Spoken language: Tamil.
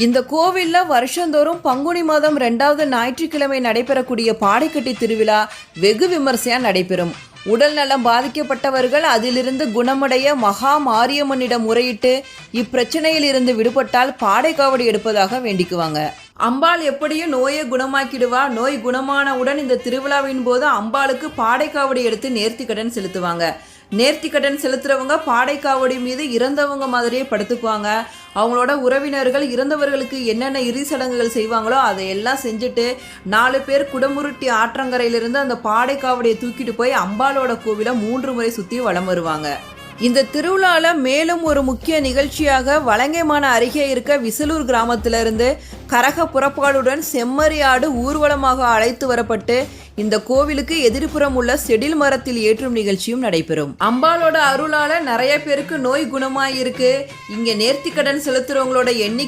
இந்த கோவில்ல வருஷந்தோறும் பங்குனி மாதம் 2வது ஞாயிற்றுக்கிழமை நடைபெறக்கூடிய பாடைக்கட்டி திருவிழா வெகு விமர்சையா நடைபெறும். உடல் நலம் பாதிக்கப்பட்டவர்கள் அதிலிருந்து குணமடைய மகா மாரியம்மனிடம் முறையிட்டு இப்பிரச்சனையில் இருந்து விடுபட்டால் பாடை காவடி எடுப்பதாக வேண்டிக்குவாங்க. அம்பாள் எப்படியும் நோயை குணமாக்கிடுவா. நோய் குணமானவுடன் இந்த திருவிழாவின் போது அம்பாளுக்கு பாடை காவடி எடுத்து நேர்த்திக்கடன் செலுத்துவாங்க. நேர்த்திக்கடன் செலுத்துறவங்க பாடை காவடி மீது இறந்தவங்க மாதிரியே படுத்துக்குவாங்க. அவங்களோட உறவினர்கள் இறந்தவர்களுக்கு என்னென்ன இறுதி சடங்குகள் செய்வாங்களோ அதையெல்லாம் செஞ்சுட்டு 4 பேர் குடமுருட்டி ஆற்றங்கரையிலிருந்து அந்த பாடை காவடியை தூக்கிட்டு போய் அம்பாளோட கோவிலை 3 முறை சுற்றி வலம் வருவாங்க. இந்த திருவிழாவில் மேலும் ஒரு முக்கிய நிகழ்ச்சியாக வலங்கைமான அருகே இருக்க விசலூர் கிராமத்திலிருந்து கரக புறப்பாடுடன் செம்மறி ஆடு ஊர்வலமாக அழைத்து வரப்பட்டு இந்த கோவிலுக்கு எதிர்ப்புறம் உள்ள செடில் மரத்தில் ஏற்றும் நிகழ்ச்சியும் நடைபெறும். அம்பாளோட அருளால நிறைய பேருக்கு நோய் குணமாயிருக்கு. இங்க நேர்த்திக்கடன் செலுத்துறவங்களோட எண்ணிக்கை